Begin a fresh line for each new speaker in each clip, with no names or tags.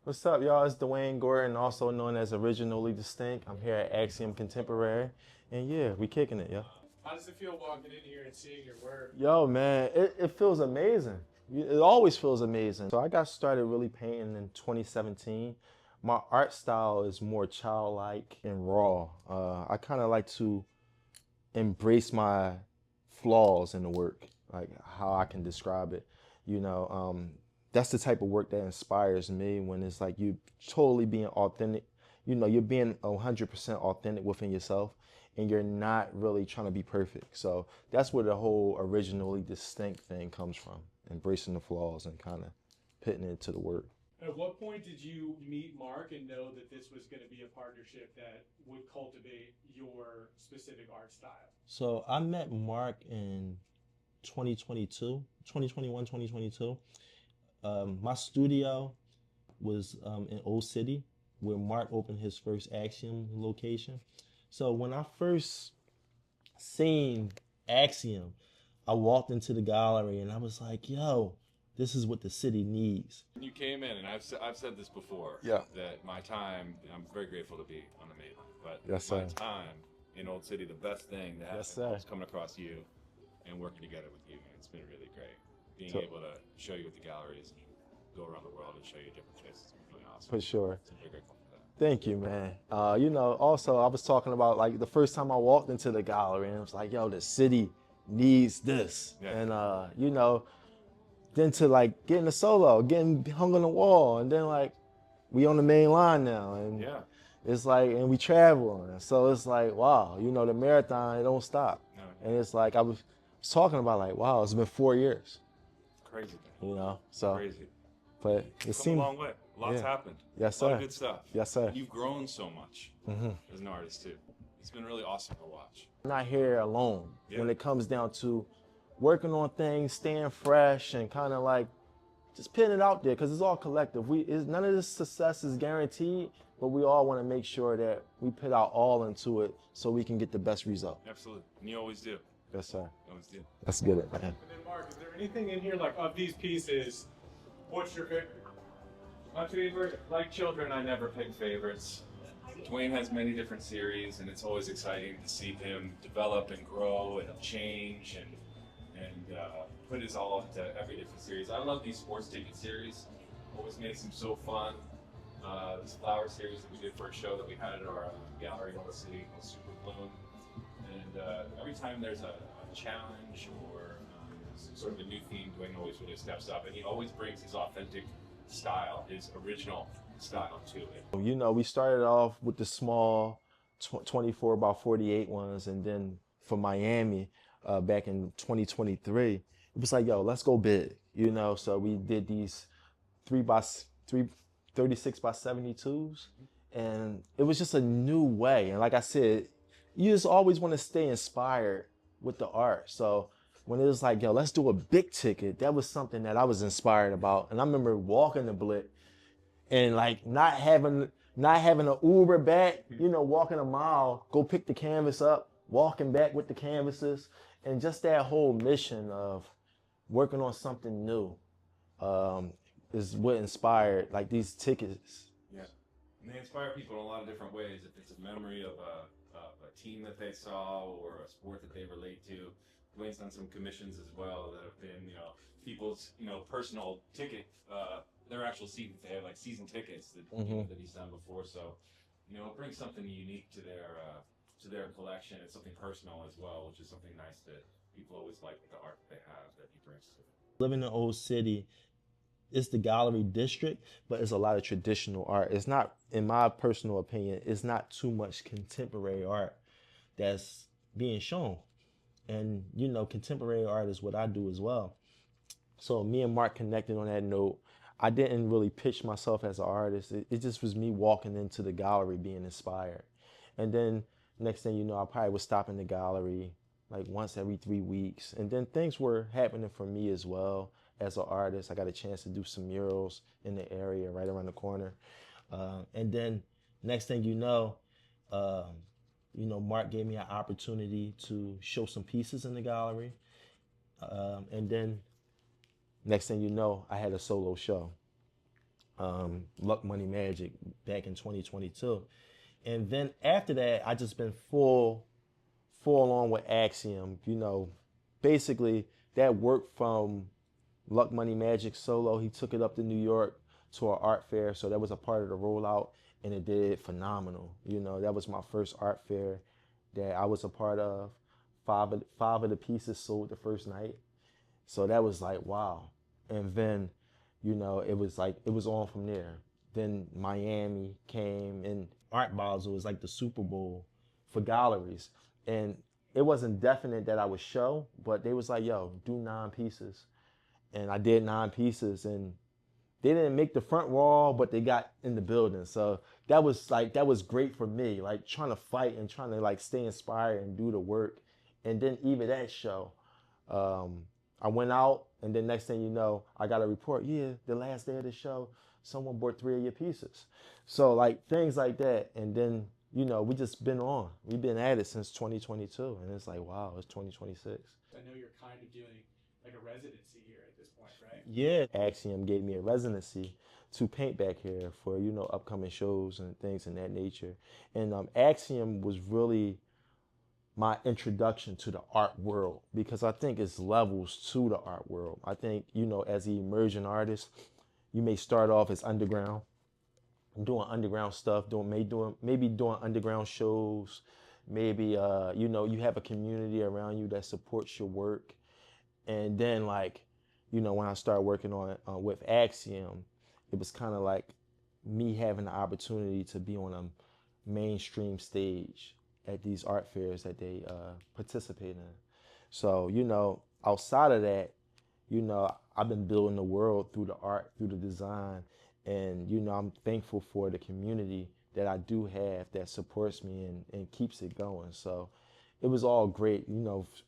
What's up, y'all? It's Dwayne Gordon, also known as Originally Distinct. I'm here at Axiom Contemporary, and yeah, we kicking it, yo.
How does it feel walking in here and seeing your work?
Yo, man, it feels amazing. It always feels amazing. So I got started really painting in 2017. My art style is more childlike and raw. I kind of like to embrace my flaws in the work, like how I can describe it. You know, that's the type of work that inspires me when it's like you totally being authentic. You know, you're being 100% authentic within yourself and you're not really trying to be perfect. So that's where the whole originally distinct thing comes from, embracing the flaws and kind of putting it to the work.
At what point did you meet Mark and know that this was going to be a partnership that would cultivate your specific art style?
So I met Mark in 2022, 2021, 2022. My studio was in Old City, where Mark opened his first Axiom location. So when I first seen Axiom, I walked into the gallery and I was like, yo, this is what the city needs.
When you came in, and I've said this before,
Yeah.
that my time, I'm very grateful to be on the mainland, but
Yes,
my
sir.
time in Old City, the best thing that
Yes,
happened
sir.
was coming across you and working together with you, man. It's been really great. Being
So-
able to show you what the galleries and go around the world and show you different places has been really awesome.
For sure.
So I'm very grateful for that.
Thank you, man. You know, also I was talking about like the first time I walked into the gallery and it was like, yo, the city needs this.
Yeah.
And you know, then to like getting a solo, getting hung on the wall, and then like we on the main line now, and
Yeah.
it's like, and we travel, and so it's like, wow, you know, the marathon it don't stop,
No.
and it's like I was talking about like, wow, it's been 4 years,
Crazy, man.
you know, so
Crazy.
but it
Come a
seemed,
long way. Lots
yeah.
happened.
Yes,
A lot
sir.
of good stuff.
Yes, sir.
And you've grown so much
Mm-hmm.
as an artist too. It's been really awesome to watch.
I'm not here alone when
Yeah.
it comes down to working on things, staying fresh, and kind of like just putting it out there because it's all collective. None of this success is guaranteed, but we all want to make sure that we put our all into it so we can get the best result.
Absolutely. And you always do.
Yes, sir.
You always do.
Let's get it, man.
And then, Mark, is there anything in here, like, of these pieces, what's your favorite?
My favorite, like children, I never pick favorites. Dwayne has many different series, and it's always exciting to see him develop and grow and change and put his all into every different series. I love these sports ticket series. Always makes them so fun. This flower series that we did for a show that we had at our gallery in the city called Super Bloom. And every time there's a challenge or some sort of a new theme, Dwayne always really steps up, and he always brings his authentic style, his original style to it.
You know, we started off with the small 24 by 48 ones, and then for Miami back in 2023, it was like, yo, let's go big, you know? So we did these 36 by 72s, and it was just a new way. And like I said, you just always want to stay inspired with the art. So when it was like, yo, let's do a big ticket, that was something that I was inspired about. And I remember walking the Blick and like not having an Uber back, you know, walking a mile, go pick the canvas up, walking back with the canvases, and just that whole mission of working on something new is what inspired like these tickets.
Yeah, and they inspire people in a lot of different ways. If it's a memory of a team that they saw or a sport that they relate to. Dwayne's done some commissions as well that have been, you know, people's, you know, personal ticket, their actual season. They have like season tickets that, you know, that he's done before. So, you know, it brings something unique to their collection. It's something personal as well, which is something nice that people always like with the art that they have that he brings to it.
Living in Old City, it's the gallery district, but it's a lot of traditional art. It's not, in my personal opinion, it's not too much contemporary art that's being shown. And, you know, contemporary art is what I do as well. So me and Mark connected on that note. I didn't really pitch myself as an artist. It just was me walking into the gallery being inspired. And then next thing you know, I probably would stop in the gallery like once every 3 weeks. And then things were happening for me as well as an artist. I got a chance to do some murals in the area right around the corner. And then next thing you know, Mark gave me an opportunity to show some pieces in the gallery. And then next thing you know, I had a solo show. Luck Money Magic back in 2022. And then after that, I just been full on with Axiom. Basically that worked from Luck Money Magic solo. He took it up to New York to an art fair, so that was a part of the rollout, and it did phenomenal. That was my first art fair that I was a part of. Five of the pieces sold the first night, so that was like wow. And then, it was like it was on from there. Then Miami came, and Art Basel was like the Super Bowl for galleries, and it wasn't definite that I would show, but they was like, "Yo, do 9 pieces," and I did 9 pieces, and they didn't make the front wall, but they got in the building. So that was great for me, like trying to fight and trying to like stay inspired and do the work. And then even that show, I went out, and then next thing you know, I got a report. Yeah, the last day of the show, someone bought 3 of your pieces. So like things like that, and then we just been on. We've been at it since 2022, and it's like wow, it's 2026.
I know you're kind of doing like a residency here at this point, right?
Yeah, Axiom gave me a residency to paint back here for upcoming shows and things in that nature. And Axiom was really my introduction to the art world, because I think it's levels to the art world. I think as an emerging artist, you may start off as underground, doing underground stuff, maybe doing underground shows, maybe you have a community around you that supports your work. And then when I started working on with Axiom, it was kind of like me having the opportunity to be on a mainstream stage at these art fairs that they participate in. So outside of that, I've been building the world through the art, through the design, and I'm thankful for the community that I do have that supports me and keeps it going. So it was all great,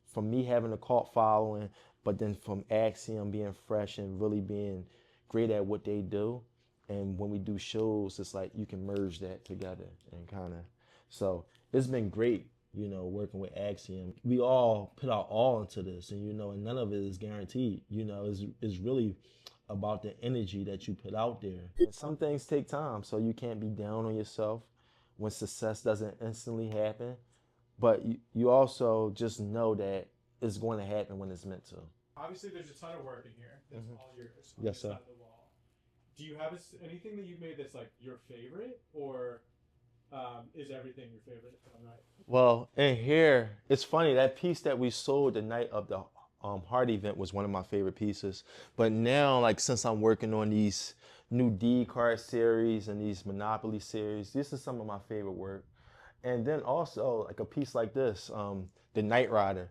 from me having a cult following, but then from Axiom being fresh and really being great at what they do. And when we do shows, it's like you can merge that together and so it's been great, working with Axiom. We all put our all into this, and none of it is guaranteed. It's really about the energy that you put out there. And some things take time, so you can't be down on yourself when success doesn't instantly happen. But you also just know that it's going to happen when it's meant to.
Obviously, there's a ton of work in here. That's all yours. On
Yes,
your
sir.
side of the wall. Do you have anything that you've made that's like your favorite, or is everything your favorite? If I'm right.
Well, in here, it's funny, that piece that we sold the night of the Heart event was one of my favorite pieces. But now, like, since I'm working on these new D card series and these Monopoly series, this is some of my favorite work. And then also, like a piece like this, the Night Rider,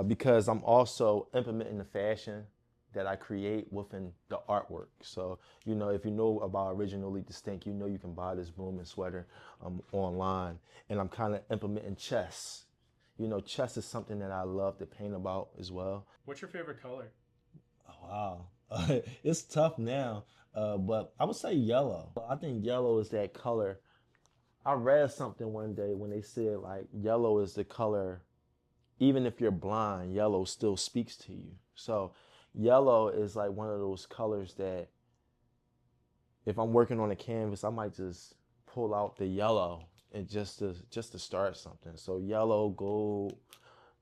because I'm also implementing the fashion that I create within the artwork. So, if you know about Originally Distinct, you can buy this broom and sweater online. And I'm kind of implementing chess. Chess is something that I love to paint about as well.
What's your favorite color?
Oh, wow. It's tough now, but I would say yellow. I think yellow is that color. I read something one day when they said like yellow is the color, even if you're blind, yellow still speaks to you. So yellow is like one of those colors that if I'm working on a canvas, I might just pull out the yellow and just to start something. So yellow, gold,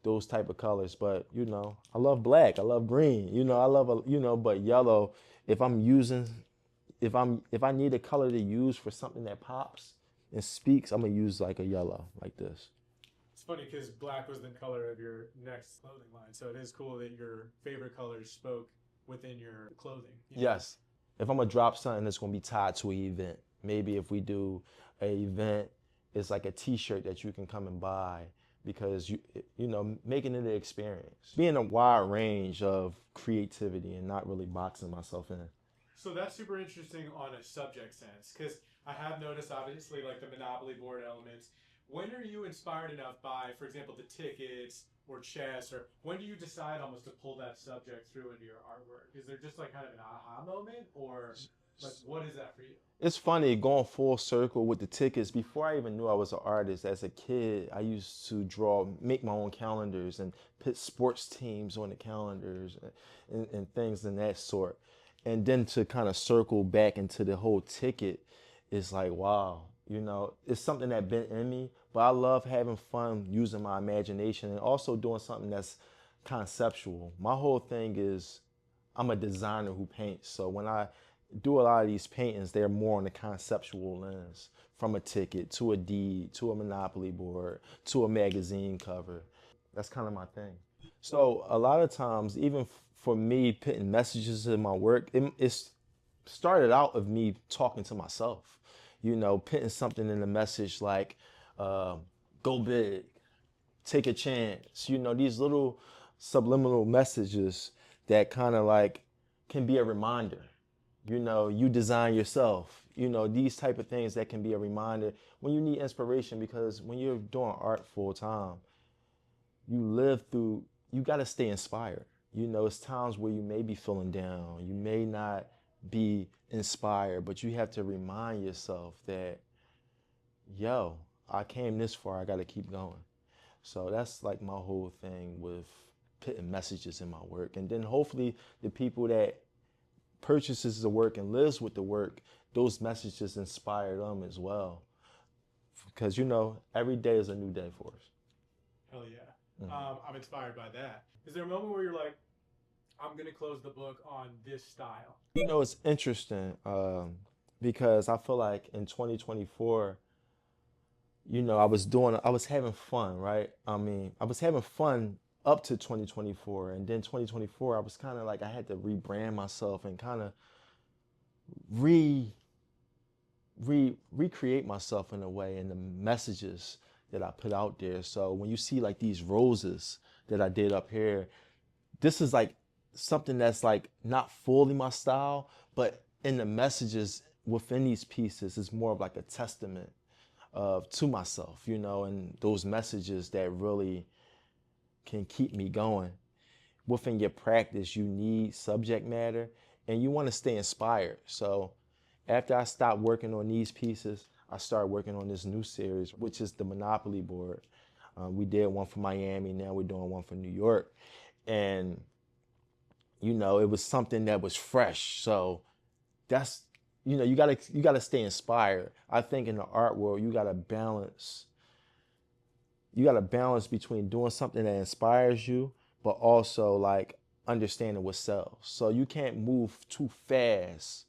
those type of colors. But I love black, I love green. I love but yellow. If I'm using, if I need a color to use for something that pops and speaks, I'm gonna use like a yellow like this.
It's funny because black was the color of your next clothing line, so it is cool that your favorite colors spoke within your clothing.
Yes. If I'm gonna drop something that's gonna be tied to an event, maybe if we do an event, it's like a T-shirt that you can come and buy because making it an experience, being a wide range of creativity and not really boxing myself in.
So that's super interesting on a subject sense, because I have noticed, obviously, like the Monopoly board elements. When are you inspired enough by, for example, the tickets or chess, or when do you decide almost to pull that subject through into your artwork? Is there just like kind of an aha moment, or like what is that for you?
It's funny going full circle with the tickets. Before I even knew I was an artist, as a kid, I used to make my own calendars and put sports teams on the calendars and things in that sort. And then to kind of circle back into the whole ticket is like, wow, it's something that been in me, but I love having fun using my imagination and also doing something that's conceptual. My whole thing is I'm a designer who paints. So when I do a lot of these paintings, they're more on the conceptual lens, from a ticket to a deed to a Monopoly board to a magazine cover. That's kind of my thing. So a lot of times, even for me, putting messages in my work, it's started out of me talking to myself. Putting something in the message like, "Go big, take a chance." These little subliminal messages that kind of like can be a reminder. You design yourself. These type of things that can be a reminder when you need inspiration, because when you're doing art full time, you got to stay inspired. It's times where you may be feeling down, you may not be inspired, but you have to remind yourself that, yo, I came this far, I got to keep going. So that's like my whole thing with putting messages in my work. And then hopefully the people that purchases the work and lives with the work, those messages inspire them as well. Because, every day is a new day for us.
Hell yeah. I'm inspired by that. Is there a moment where you're like, I'm going to close the book on this style?
It's interesting because I feel like in 2024, I was having fun, right? I was having fun up to 2024. And then 2024, I was kind of like, I had to rebrand myself and kind of recreate myself in a way, and the messages that I put out there. So when you see like these roses that I did up here, this is like something that's like not fully my style, but in the messages within these pieces is more of like a testament to myself, and those messages that really can keep me going. Within your practice, you need subject matter and you want to stay inspired. So after I stopped working on these pieces, I started working on this new series, which is the Monopoly board. We did one for Miami, now we're doing one for New York. And, it was something that was fresh. So that's, you gotta stay inspired. I think in the art world, you gotta balance between doing something that inspires you, but also like understanding what sells. So you can't move too fast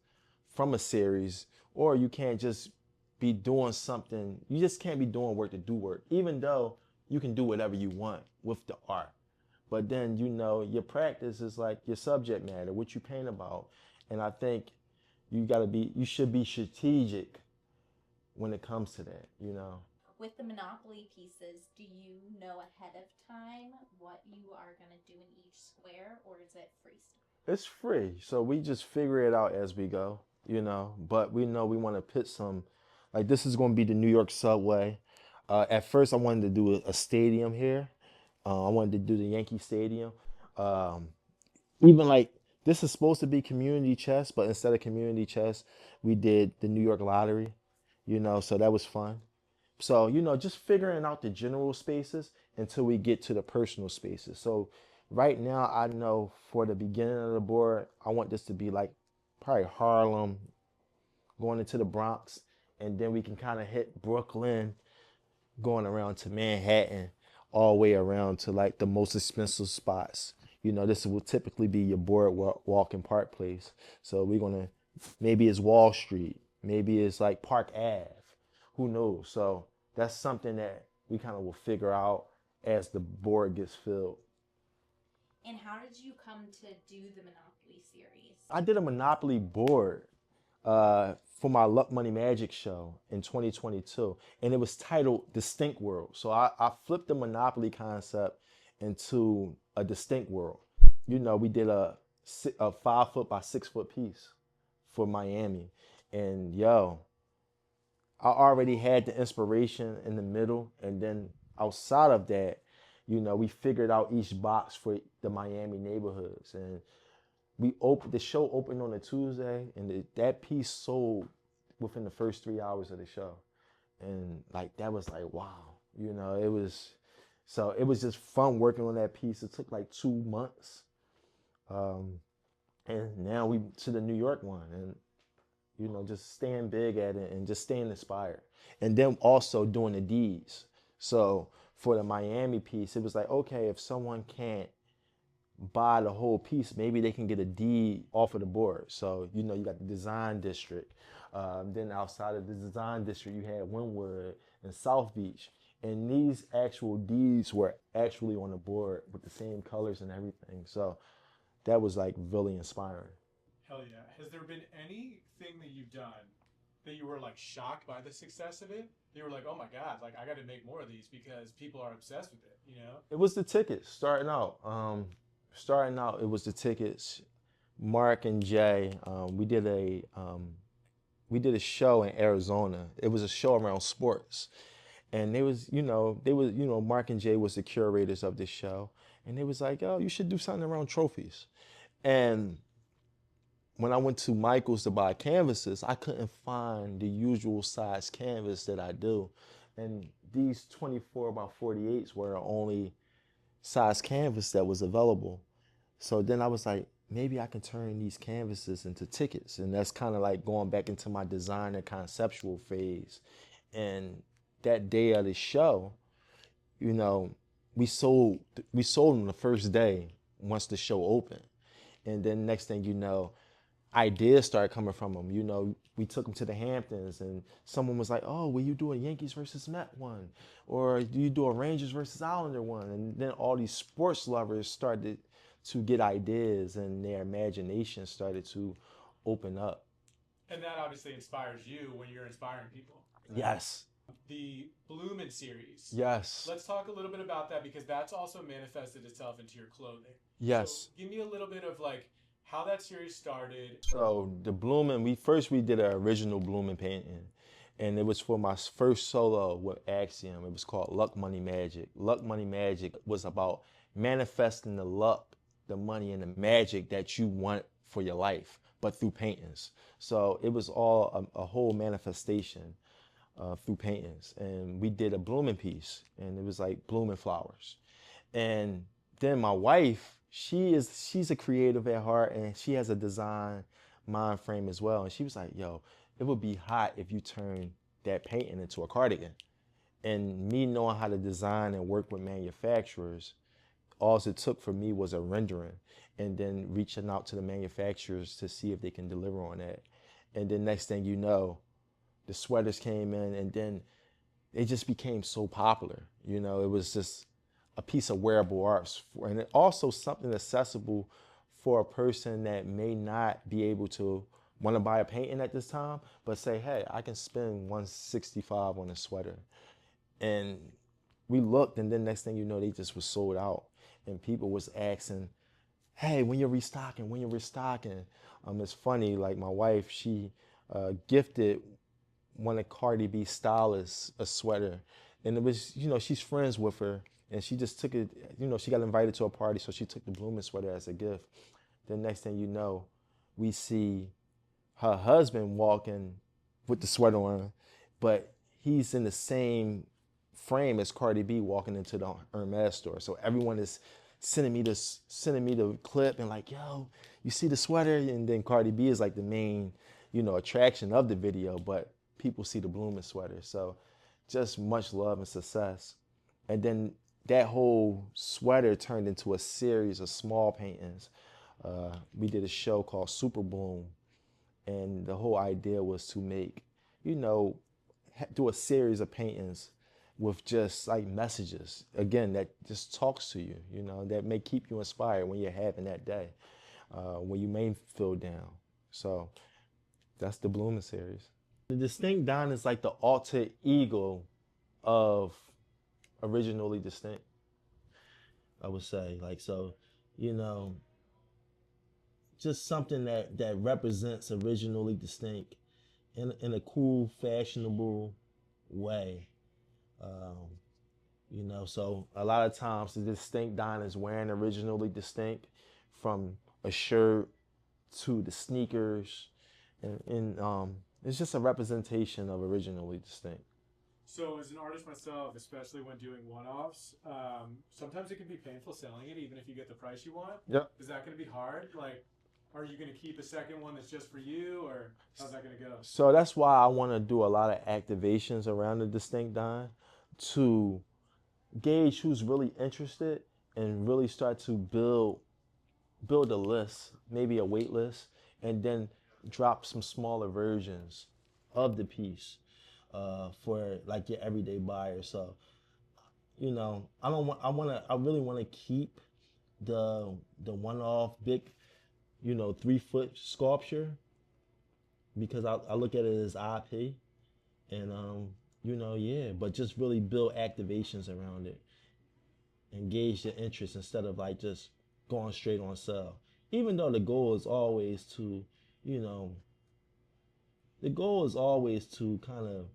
from a series, or you can't just be doing something. You just can't be doing work to do work, even though you can do whatever you want with the art. But then, your practice is like your subject matter, what you paint about. And I think you should be strategic when it comes to that.
With the Monopoly pieces, do you know ahead of time what you are going to do in each square, or is it freestyle?
It's free, so we just figure it out as we go, But we know we want to put some, like this is going to be the New York subway. At first, I wanted to do a stadium here. I wanted to do the Yankee Stadium. Even like this is supposed to be community chess, but instead of community chess, we did the New York Lottery. So that was fun. So, just figuring out the general spaces until we get to the personal spaces. So right now, I know for the beginning of the board, I want this to be like probably Harlem, going into the Bronx, and then we can kind of hit Brooklyn, going around to Manhattan, all the way around to like the most expensive spots. This will typically be your boardwalk and Park Place. So we're going to, maybe it's Wall Street, maybe it's like Park Ave. Who knows? So that's something that we kind of will figure out as the board gets filled.
And how did you come to do the Monopoly series?
I did a Monopoly board for my Luck Money Magic show in 2022, and it was titled Distinct World. So I flipped the Monopoly concept into a distinct world. We did a 5 foot by 6 foot piece for Miami, and I already had the inspiration in the middle, and then outside of that, we figured out each box for the Miami neighborhoods, and the show opened on a Tuesday, and that piece sold within the first 3 hours of the show, and like that was like wow, it was just fun working on that piece. It took like 2 months, And now we to the New York one, and just staying big at it and just staying inspired. And then also doing the D's. So for the Miami piece, it was like, okay, if someone can't buy the whole piece, maybe they can get a D off of the board. So, you got the design district. Then outside of the design district, you had Wynwood and South Beach. And these actual Ds were actually on the board with the same colors and everything. So that was like really inspiring.
Hell yeah. Has there been anything that you've done that you were like shocked by the success of it? You were like, oh my God, like I got to make more of these because people are obsessed with it.
It was the tickets starting out. It was the tickets. Mark and Jay, we did a show in Arizona. It was a show around sports. And Mark and Jay was the curators of this show. And they was like, oh, you should do something around trophies. And when I went to Michael's to buy canvases, I couldn't find the usual size canvas that I do. And these 24 by 48s were the only size canvas that was available. So then I was like, maybe I can turn these canvases into tickets. And that's kind of like going back into my design and conceptual phase. And that day of the show, we sold them the first day once the show opened. And then next thing you know, ideas started coming from them. We took them to the Hamptons and someone was like, oh, will you do a Yankees versus Met one? Or do you do a Rangers versus Islander one? And then all these sports lovers started to get ideas and their imagination started to open up.
And that obviously inspires you when you're inspiring people. Right?
Yes.
The Bloomin' series.
Yes.
Let's talk a little bit about that because that's also manifested itself into your clothing.
Yes.
So give me a little bit of like how that series started.
So the Bloomin', we did an original Bloomin' painting. And it was for my first solo with Axiom. It was called Luck, Money, Magic. Luck, Money, Magic was about manifesting the luck, the money, and the magic that you want for your life, but through paintings. So it was all a whole manifestation through paintings. And we did a Bloomin' piece, and it was like blooming flowers. And then my wife, she's a creative at heart, and she has a design mind frame as well. And she was like, yo, it would be hot if you turn that painting into a cardigan. And me knowing how to design and work with manufacturers, all it took for me was a rendering and then reaching out to the manufacturers to see if they can deliver on that. And then next thing you know, the sweaters came in and then they just became so popular. It was just a piece of wearable art. And also something accessible for a person that may not be able to want to buy a painting at this time, but say, hey, I can spend $165 on a sweater. And we looked, and then next thing you know, they just was sold out. And people was asking, hey, when you're restocking? It's funny, like my wife, she gifted one of Cardi B stylists a sweater. And it was, she's friends with her. And she just took it, she got invited to a party, so she took the Bloomin' sweater as a gift. Then next thing you know, we see her husband walking with the sweater on, but he's in the same frame as Cardi B walking into the Hermes store. So everyone is sending me the clip and like, yo, you see the sweater? And then Cardi B is like the main, attraction of the video, but people see the Bloomin' sweater. So just much love and success. And then that whole sweater turned into a series of small paintings. We did a show called Super Bloom, and the whole idea was to make, do a series of paintings with just like messages, again, that just talks to you, that may keep you inspired when you're having that day, when you may feel down. So that's the Bloomin' series. The Distinct Don is like the alter ego of Originally Distinct, I would say. Like, so, just something that represents Originally Distinct in a cool, fashionable way. So a lot of times the Distinct Don is wearing Originally Distinct, from a shirt to the sneakers, and it's just a representation of Originally Distinct.
So as an artist myself, especially when doing one-offs, sometimes it can be painful selling it, even if you get the price you want.
Yep.
Is that going to be hard? Like, are you going to keep a second one that's just for you, or how's that going to go?
So that's why I want to do a lot of activations around the distinct dime to gauge who's really interested and really start to build a list, maybe a wait list, and then drop some smaller versions of the piece for like your everyday buyer. So I really want to keep the one off big 3 foot sculpture because I look at it as IP and yeah, but just really build activations around it, engage the interest instead of like just going straight on sale. Even though you know, the goal is always to kind of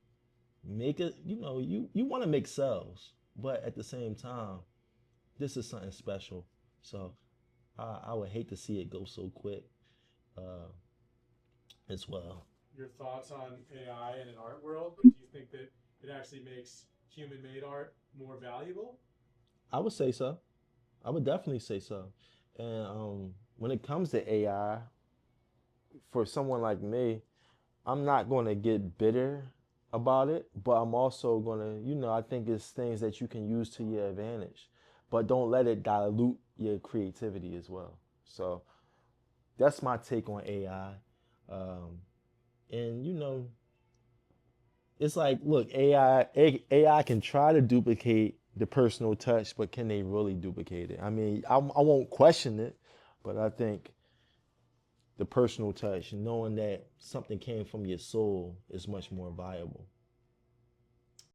make it, you want to make sales, but at the same time, this is something special. So I would hate to see it go so quick uh, as well.
Your thoughts on AI in an art world? Do you think that it actually makes human-made art more valuable?
I would say so. I would definitely say so. And when it comes to AI, for someone like me, I'm not going to get bitter about it, but I'm also going to, I think it's things that you can use to your advantage, but don't let it dilute your creativity as well. So that's my take on AI. And, it's like, look, AI can try to duplicate the personal touch, but can they really duplicate it? I mean, I won't question it, but I think the personal touch, knowing that something came from your soul, is much more viable.